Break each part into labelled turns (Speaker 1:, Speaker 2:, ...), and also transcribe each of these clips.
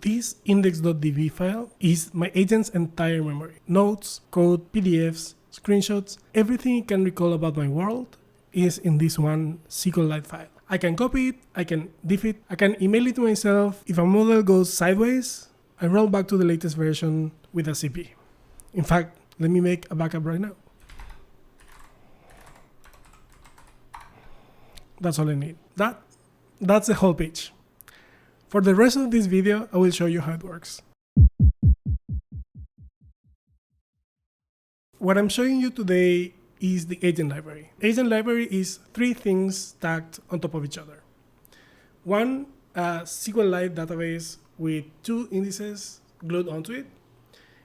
Speaker 1: this index.db file is my agent's entire memory. Notes, code, PDFs, screenshots, everything it can recall about my world is in this one SQLite file. I can copy it, I can diff it, I can email it to myself. If a model goes sideways, I roll back to the latest version with a CP. In fact, let me make a backup right now. That's all I need. That's the whole page. For the rest of this video, I will show you how it works. What I'm showing you today is the agent library. Agent library is three things stacked on top of each other. One, a SQLite database with two indices glued onto it.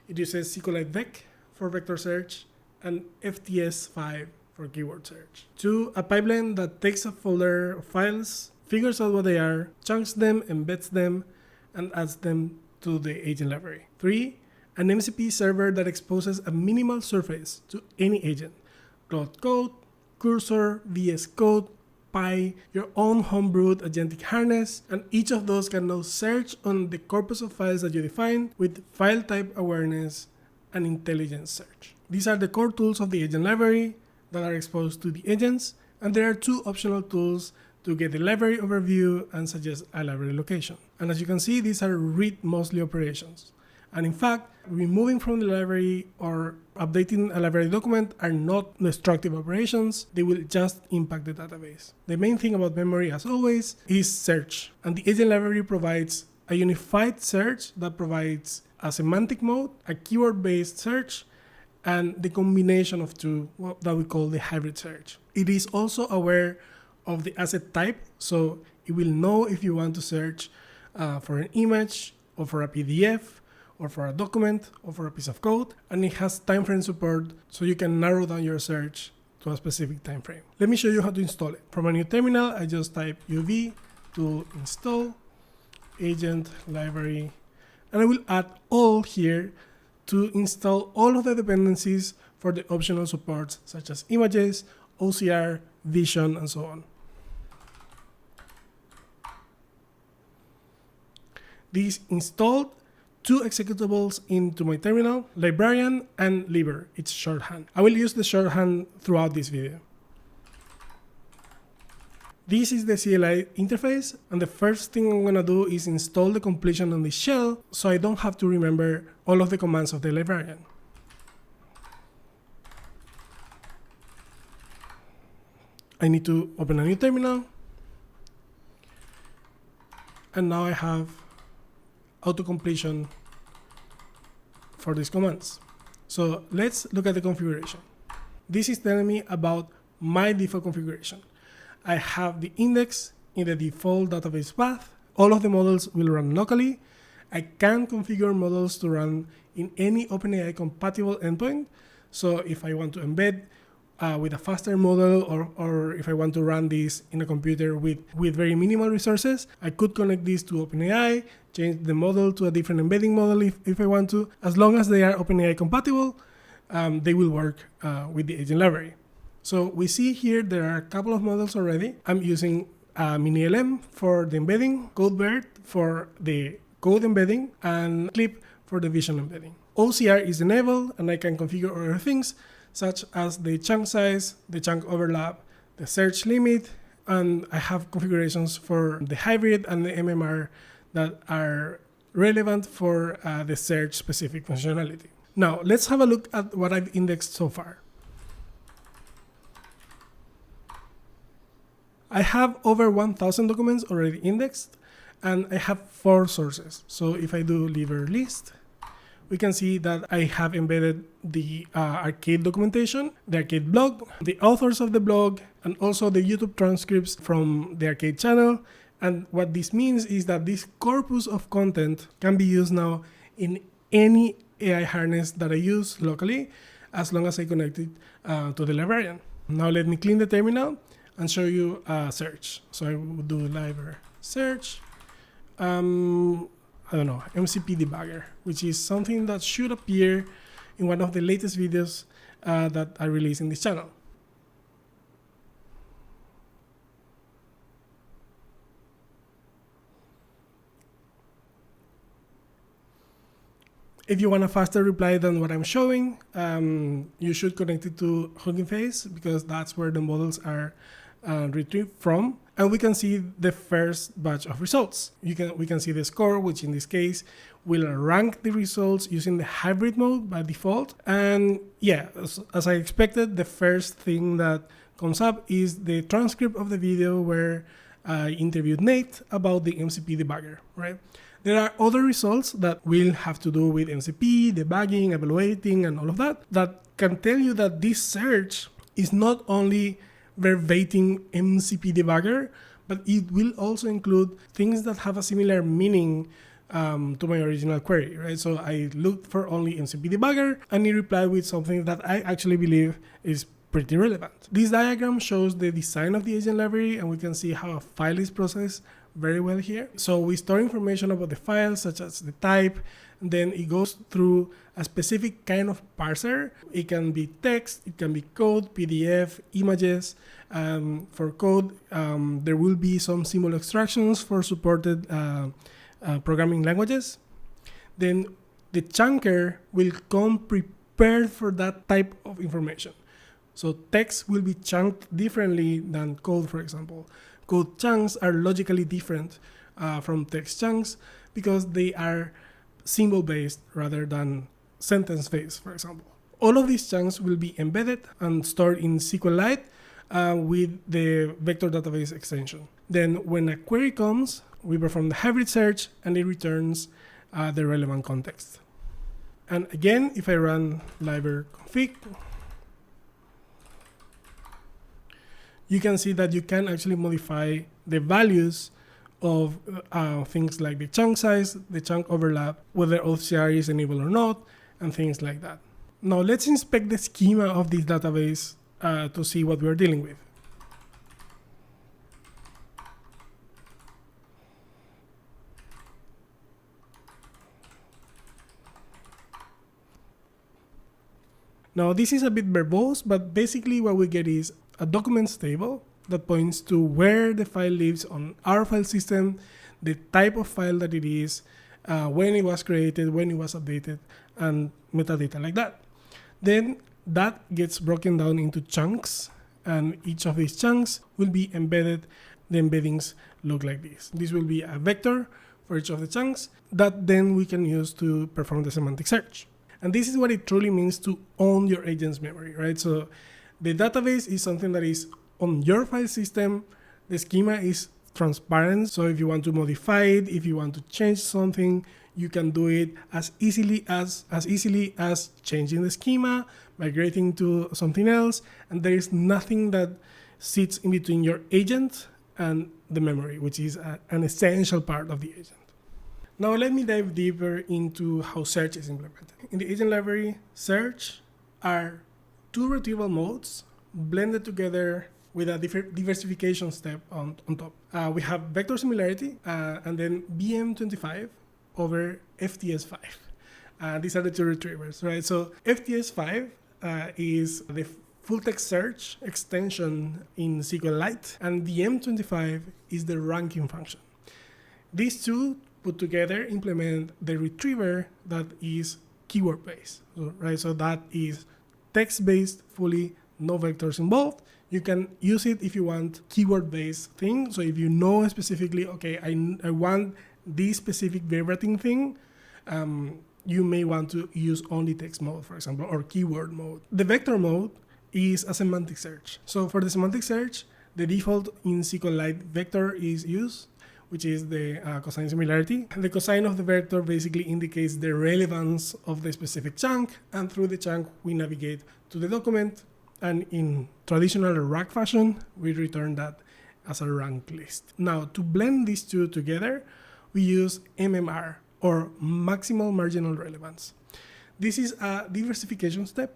Speaker 1: It uses sqlite-vec for vector search and FTS5 for keyword search. Two, a pipeline that takes a folder of files, figures out what they are, chunks them, embeds them, and adds them to the agent library. Three, an MCP server that exposes a minimal surface to any agent. Claude Code, Cursor, VS Code, Pi, your own homebrewed agentic harness, and each of those can now search on the corpus of files that you define with file type awareness and intelligent search. These are the core tools of the agent library that are exposed to the agents, and there are two optional tools to get the library overview and suggest a library location. And as you can see, these are read mostly operations. And in fact, removing from the library or updating a library document are not destructive operations. They will just impact the database. The main thing about memory, as always, is search. And the agent library provides a unified search that provides a semantic mode, a keyword-based search, and the combination of two that we call the hybrid search. It is also aware of the asset type, so it will know if you want to search for an image or for a PDF or for a document or for a piece of code, and it has timeframe support, so you can narrow down your search to a specific time frame. Let me show you how to install it. From a new terminal, I just type uv to install agent library, and I will add all here to install all of the dependencies for the optional supports such as images, OCR, vision, and so on. These installed two executables into my terminal, librarian and libber, it's shorthand. I will use the shorthand throughout this video. This is the CLI interface, and the first thing I'm gonna do is install the completion on the shell so I don't have to remember all of the commands of the librarian. I need to open a new terminal, and now I have auto-completion for these commands. So let's look at the configuration. This is telling me about my default configuration. I have the index in the default database path. All of the models will run locally. I can configure models to run in any OpenAI-compatible endpoint. So if I want to embed with a faster model, or if I want to run this in a computer with very minimal resources, I could connect this to OpenAI, change the model to a different embedding model if I want to. As long as they are OpenAI-compatible, they will work with the agent library. So we see here there are a couple of models already. I'm using MiniLM for the embedding, CodeBERT for the code embedding, and Clip for the vision embedding. OCR is enabled, and I can configure other things such as the chunk size, the chunk overlap, the search limit, and I have configurations for the hybrid and the MMR that are relevant for the search specific functionality. Now let's have a look at what I've indexed so far. I have over 1,000 documents already indexed, and I have 4 sources. So if I do libber list, we can see that I have embedded the arcade documentation, the arcade blog, the authors of the blog, and also the YouTube transcripts from the arcade channel. And what this means is that this corpus of content can be used now in any AI harness that I use locally, as long as I connect it to the librarian. Now let me clean the terminal and show you a search. So I will do libber search. I don't know, MCP debugger, which is something that should appear in one of the latest videos that I released in this channel. If you want a faster reply than what I'm showing, you should connect it to Hugging Face, because that's where the models are retrieved from. And we can see the first batch of results. We can see the score, which in this case will rank the results using the hybrid mode by default. And yeah, as I expected, the first thing that comes up is the transcript of the video where I interviewed Nate about the MCP debugger, right? There are other results that will have to do with MCP, debugging, evaluating, and all of that, that can tell you that this search is not only verbatim MCP debugger, but it will also include things that have a similar meaning to my original query, right? So I looked for only MCP debugger, and it replied with something that I actually believe is pretty relevant. This diagram shows the design of the agent library, and we can see how a file is processed very well here. So we store information about the file, such as the type, and then it goes through a specific kind of parser. It can be text, it can be code, PDF, images. For code, there will be some symbol extractions for supported programming languages. Then the chunker will come prepared for that type of information. So text will be chunked differently than code, for example. Code chunks are logically different from text chunks because they are symbol-based rather than sentence-based, for example. All of these chunks will be embedded and stored in SQLite with the vector database extension. Then when a query comes, we perform the hybrid search and it returns the relevant context. And again, if I run libber config, you can see that you can actually modify the values of things like the chunk size, the chunk overlap, whether OCR is enabled or not, and things like that. Now let's inspect the schema of this database to see what we're dealing with. Now this is a bit verbose, but basically what we get is a documents table that points to where the file lives on our file system, the type of file that it is, when it was created, when it was updated, and metadata like that. Then that gets broken down into chunks, and each of these chunks will be embedded. The embeddings look like this. This will be a vector for each of the chunks that then we can use to perform the semantic search. And this is what it truly means to own your agent's memory, right? So the database is something that is on your file system. The schema is transparent. So if you want to modify it, if you want to change something, you can do it as easily as changing the schema, migrating to something else. And there is nothing that sits in between your agent and the memory, which is an essential part of the agent. Now let me dive deeper into how search is implemented. In the agent library, search are two retrieval modes blended together with a diversification step on top. We have vector similarity and then BM25 over FTS5. These are the two retrievers, right? So FTS5 is the full text search extension in SQLite, and the M25 is the ranking function. These two put together implement the retriever that is keyword based, right? So that is text based fully, no vectors involved. You can use it if you want keyword based thing. So if you know specifically, okay, I want this specific verbatim thing, you may want to use only text mode, for example, or keyword mode. The vector mode is a semantic search. So for the semantic search, the default in SQLite vector is used, which is the cosine similarity. And the cosine of the vector basically indicates the relevance of the specific chunk, and through the chunk we navigate to the document, and in traditional RAG fashion, we return that as a ranked list. Now, to blend these two together, we use MMR, or maximal marginal relevance. This is a diversification step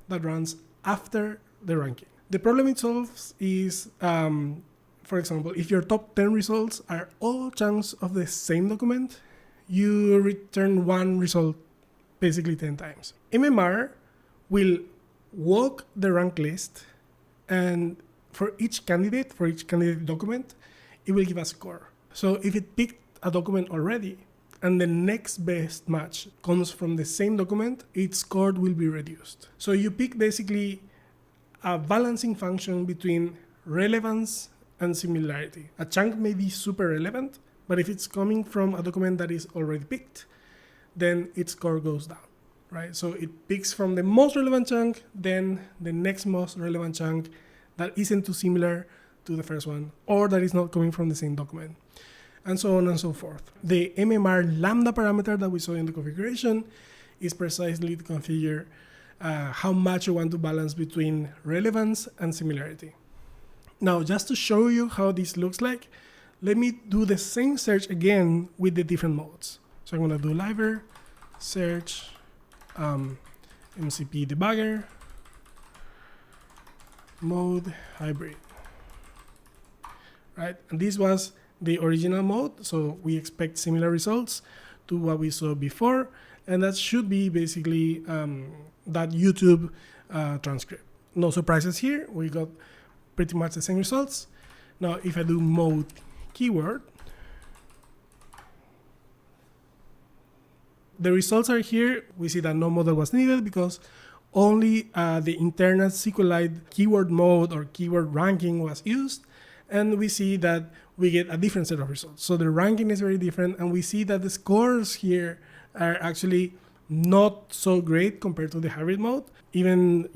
Speaker 1: that runs after the ranking. The problem it solves is, for example, if your top 10 results are all chunks of the same document, you return one result basically 10 times. MMR will walk the rank list, and for each candidate document, it will give a score. So if it picked a document already, and the next best match comes from the same document, its score will be reduced. So you pick basically a balancing function between relevance and similarity. A chunk may be super relevant, but if it's coming from a document that is already picked, then its score goes down, right? So it picks from the most relevant chunk, then the next most relevant chunk that isn't too similar to the first one, or that is not coming from the same document, and so on and so forth. The MMR lambda parameter that we saw in the configuration is precisely to configure how much you want to balance between relevance and similarity. Now, just to show you how this looks like, let me do the same search again with the different modes. So I'm going to do libber, search, MCP debugger, mode, hybrid. Right? And this was the original mode, so we expect similar results to what we saw before, and that should be basically that YouTube transcript. No surprises here, we got pretty much the same results. Now, if I do mode keyword, the results are here. We see that no model was needed because only the internal SQLite keyword mode or keyword ranking was used, and we see that we get a different set of results. So the ranking is very different, and we see that the scores here are actually not so great compared to the hybrid mode. Even,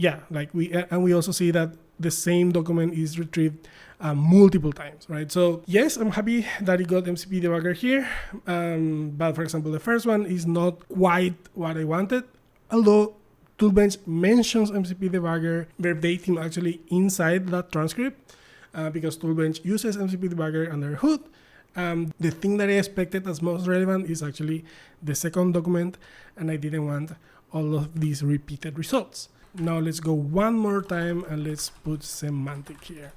Speaker 1: we also see that the same document is retrieved multiple times, right? So yes, I'm happy that it got MCP debugger here, but for example, the first one is not quite what I wanted, although Toolbench mentions MCP debugger verbatim actually inside that transcript, because Toolbench uses MCP debugger under the hood. The thing that I expected as most relevant is actually the second document, and I didn't want all of these repeated results. Now let's go one more time and let's put semantic here.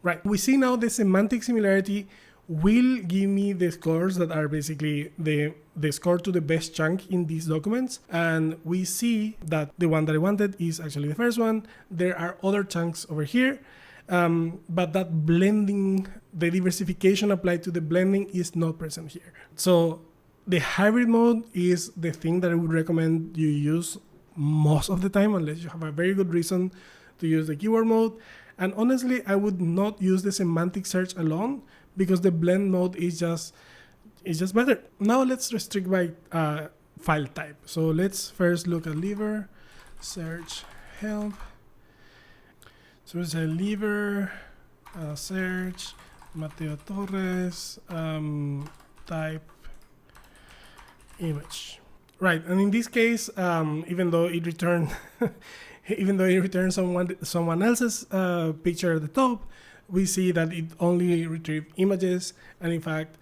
Speaker 1: Right, we see now the semantic similarity will give me the scores that are basically the score to the best chunk in these documents. And we see that the one that I wanted is actually the first one. There are other chunks over here, but that blending, the diversification applied to the blending is not present here. So the hybrid mode is the thing that I would recommend you use most of the time, unless you have a very good reason to use the keyword mode. And honestly, I would not use the semantic search alone, because the blend mode is just better. Now let's restrict by file type. So let's first look at libber, search, help. So we say libber, search, Mateo Torres, type, image. Right, and in this case, even though it returned someone else's picture at the top, we see that it only retrieved images. And in fact,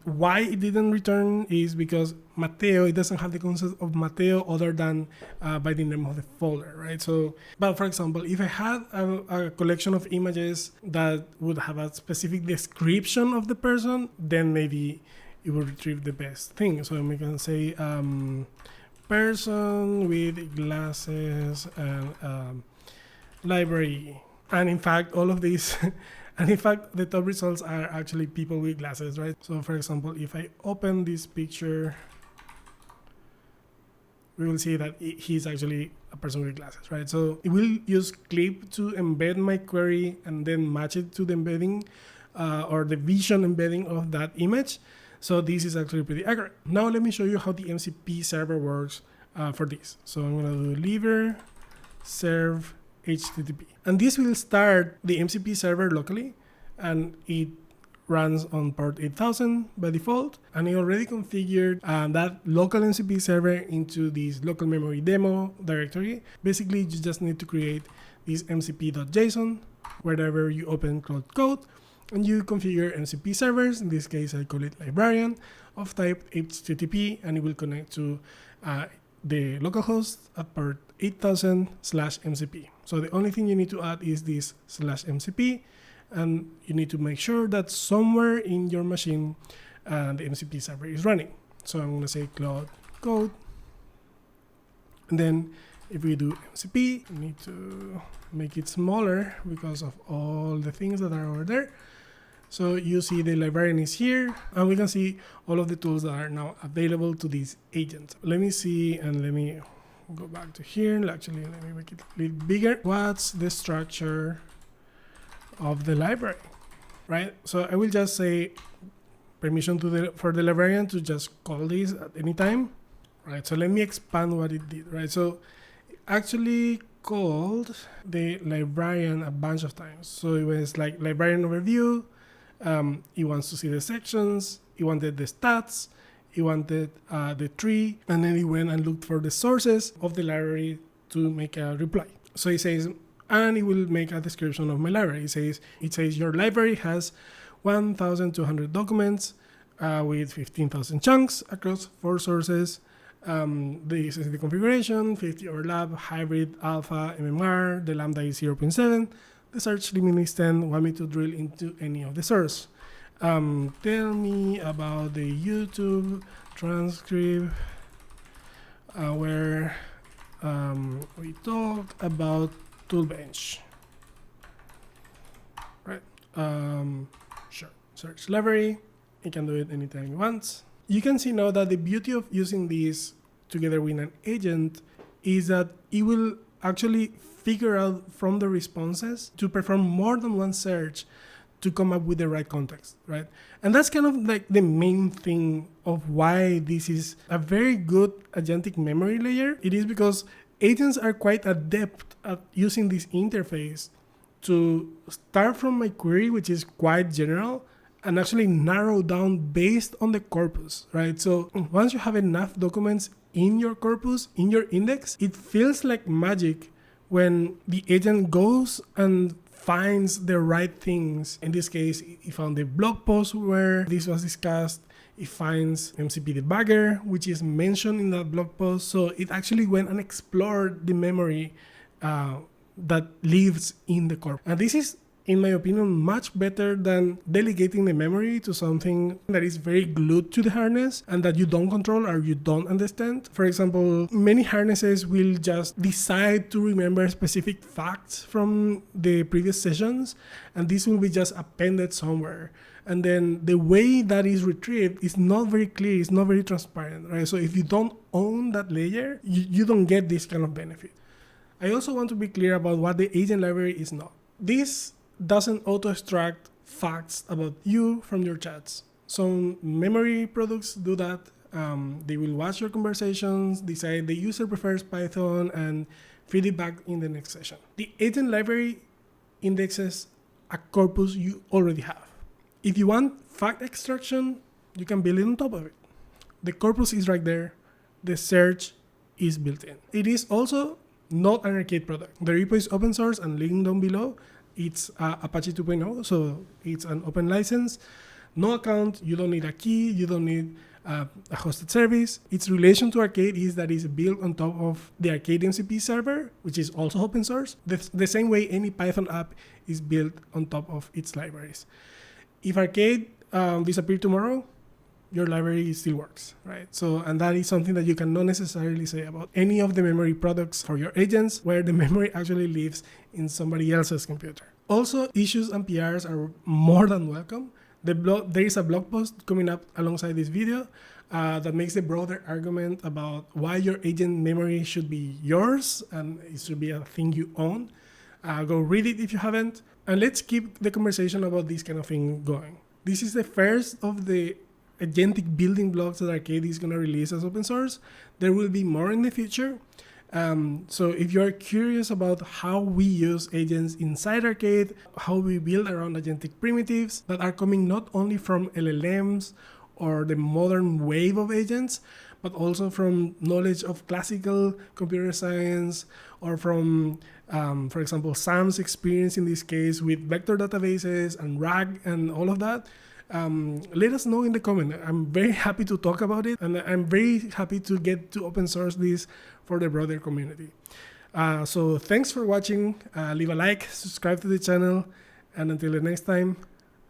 Speaker 1: why it didn't return is because Mateo, it doesn't have the concept of Mateo other than by the name of the folder, right? So, but for example, if I had a collection of images that would have a specific description of the person, then maybe it will retrieve the best thing. So we can say person with glasses and library. And in fact, all of these, and in fact, the top results are actually people with glasses, right? So for example, if I open this picture, we will see that he's actually a person with glasses, right? So it will use clip to embed my query and then match it to the embedding or the vision embedding of that image. So this is actually pretty accurate. Now let me show you how the MCP server works for this. So I'm gonna do libber serve HTTP. And this will start the MCP server locally, and it runs on port 8000 by default. And I already configured that local MCP server into this local memory demo directory. Basically, you just need to create this mcp.json wherever you open Claude Code, and you configure MCP servers. In this case, I call it librarian of type HTTP, and it will connect to the localhost at port 8000/MCP. So the only thing you need to add is this /MCP, and you need to make sure that somewhere in your machine the MCP server is running. So I'm going to say Claude Code, and then if we do MCP, we need to make it smaller because of all the things that are over there. So you see the librarian is here, and we can see all of the tools that are now available to this agent. Let me see, and let me go back to here. Actually, let me make it a little bigger. What's the structure of the library, right? So I will just say permission for the librarian to just call this at any time, right? So let me expand what it did, right? So actually called the librarian a bunch of times. So it was like librarian overview. He wants to see the sections. He wanted the stats. He wanted the tree, and then he went and looked for the sources of the library to make a reply. So he says, and he will make a description of my library. It says your library has 1,200 documents with 15,000 chunks across 4 sources. This is the configuration: 50 overlap, hybrid, alpha, MMR. The lambda is 0.7. The search limit is 10. Want me to drill into any of the source? Tell me about the YouTube transcript where we talked about toolbench, right? Sure. Search library. You can do it anytime you want. You can see now that the beauty of using this together with an agent is that it will actually figure out from the responses to perform more than one search to come up with the right context, right? And that's kind of like the main thing of why this is a very good agentic memory layer. It is because agents are quite adept at using this interface to start from my query, which is quite general, and actually narrow down based on the corpus, right? So once you have enough documents in your corpus, in your index, it feels like magic when the agent goes and finds the right things. In this case, he found the blog post where this was discussed. It finds MCP debugger, which is mentioned in that blog post. So it actually went and explored the memory that lives in the corpus. And this is, in my opinion, much better than delegating the memory to something that is very glued to the harness and that you don't control or you don't understand. For example, many harnesses will just decide to remember specific facts from the previous sessions, and this will be just appended somewhere. And then the way that is retrieved is not very clear, it's not very transparent, right? So if you don't own that layer, you don't get this kind of benefit. I also want to be clear about what the agent library is not. This doesn't auto-extract facts about you from your chats. Some memory products do that. They will watch your conversations, decide the user prefers Python, and feed it back in the next session. The agent library indexes a corpus you already have. If you want fact extraction, you can build it on top of it. The corpus is right there. The search is built in. It is also not an arcade product. The repo is open source and linked down below. It's Apache 2.0, so it's an open license. No account, you don't need a key, you don't need a hosted service. Its relation to Arcade is that it's built on top of the Arcade MCP server, which is also open source, the same way any Python app is built on top of its libraries. If Arcade disappeared tomorrow, your library still works, right? So, and that is something that you cannot necessarily say about any of the memory products for your agents, where the memory actually lives in somebody else's computer. Also, issues and PRs are more than welcome. There is a blog post coming up alongside this video that makes the broader argument about why your agent memory should be yours and it should be a thing you own. Go read it if you haven't. And let's keep the conversation about this kind of thing going. This is the first of the agentic building blocks that Arcade is going to release as open source. There will be more in the future. So if you're curious about how we use agents inside Arcade, how we build around agentic primitives that are coming not only from LLMs or the modern wave of agents, but also from knowledge of classical computer science or from, for example, Sam's experience in this case with vector databases and RAG and all of that, let us know in the comment. I'm very happy to talk about it, and I'm very happy to get to open source this for the broader community. So thanks for watching. Leave a like, subscribe to the channel, and until the next time,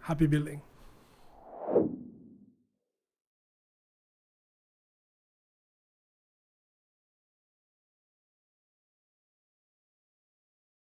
Speaker 1: happy building.